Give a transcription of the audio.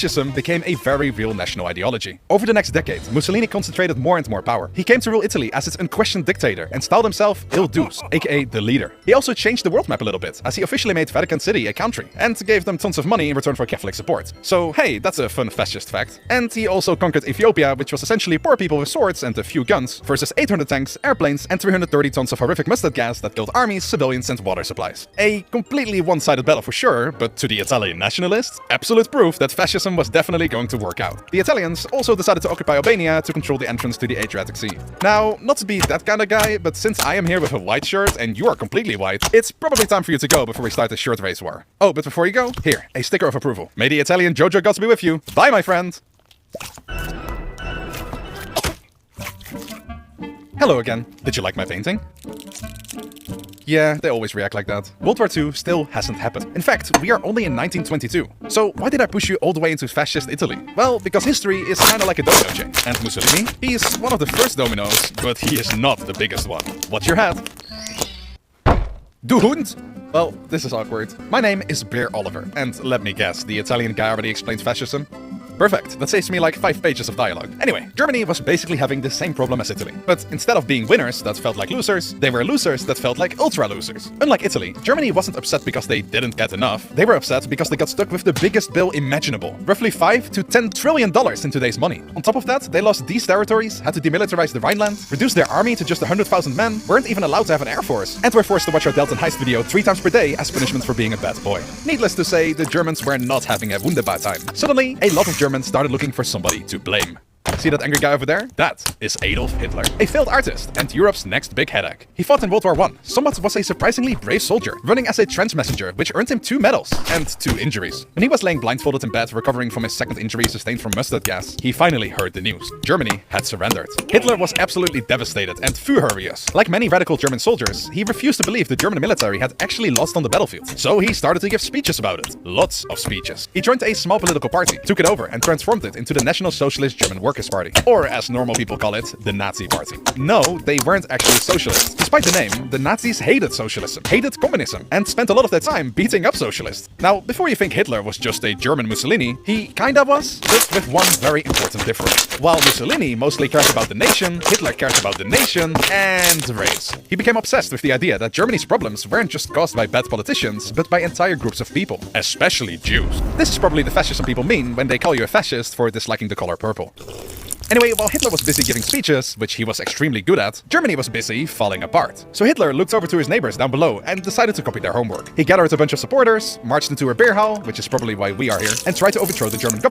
fascism became a very real national ideology. Over the next decade, Mussolini concentrated more and more power. He came to rule Italy as its unquestioned dictator and styled himself Il Duce, aka the leader. He also changed the world map a little bit, as he officially made Vatican City a country, and gave them tons of money in return for Catholic support. So hey, that's a fun fascist fact. And he also conquered Ethiopia, which was essentially poor people with swords and a few guns, versus 800 tanks, airplanes, and 330 tons of horrific mustard gas that killed armies, civilians, and water supplies. A completely one-sided battle for sure, but to the Italian nationalists, absolute proof that fascism was definitely going to work out. The Italians also decided to occupy Albania to control the entrance to the Adriatic Sea. Now, not to be that kind of guy, but since I am here with a white shirt and you are completely white, it's probably time for you to go before we start the shirt race war. Oh, but before you go, here, a sticker of approval. May the Italian Jojo gods be with you. Bye, my friend! Hello again. Did you like my painting? Yeah, they always react like that. World War II still hasn't happened. In fact, we are only in 1922. So why did I push you all the way into fascist Italy? Well, because history is kinda like a domino chain. And Mussolini? He's one of the first dominoes, but he is not the biggest one. Watch your head. Du Hund! Well, this is awkward. My name is Bear Oliver, and let me guess, the Italian guy already explained fascism? Perfect, that saves me like 5 pages of dialogue. Anyway, Germany was basically having the same problem as Italy. But instead of being winners that felt like losers, they were losers that felt like ultra-losers. Unlike Italy, Germany wasn't upset because they didn't get enough. They were upset because they got stuck with the biggest bill imaginable. Roughly $5 to $10 trillion in today's money. On top of that, they lost these territories, had to demilitarize the Rhineland, reduced their army to just 100,000 men, weren't even allowed to have an air force, and were forced to watch our Delta Heist video 3 times per day as punishment for being a bad boy. Needless to say, the Germans were not having a wunderbar time. Suddenly, a lot of Germans started looking for somebody to blame. See that angry guy over there? That is Adolf Hitler, a failed artist and Europe's next big headache. He fought in World War I, somewhat was a surprisingly brave soldier, running as a trench messenger, which earned him 2 medals and 2 injuries. When he was laying blindfolded in bed, recovering from his second injury sustained from mustard gas, he finally heard the news. Germany had surrendered. Hitler was absolutely devastated and furious. Like many radical German soldiers, he refused to believe the German military had actually lost on the battlefield. So he started to give speeches about it. Lots of speeches. He joined a small political party, took it over, and transformed it into the National Socialist German Workers' Party. Or as normal people call it, the Nazi Party. No, they weren't actually socialists. Despite the name, the Nazis hated socialism, hated communism, and spent a lot of their time beating up socialists. Now, before you think Hitler was just a German Mussolini, he kinda was, just with one very important difference. While Mussolini mostly cared about the nation, Hitler cared about the nation and race. He became obsessed with the idea that Germany's problems weren't just caused by bad politicians, but by entire groups of people, especially Jews. This is probably the fascism people mean when they call you a fascist for disliking the color purple. Anyway, while Hitler was busy giving speeches, which he was extremely good at, Germany was busy falling apart. So Hitler looked over to his neighbors down below and decided to copy their homework. He gathered a bunch of supporters, marched into a beer hall, which is probably why we are here, and tried to overthrow the German government.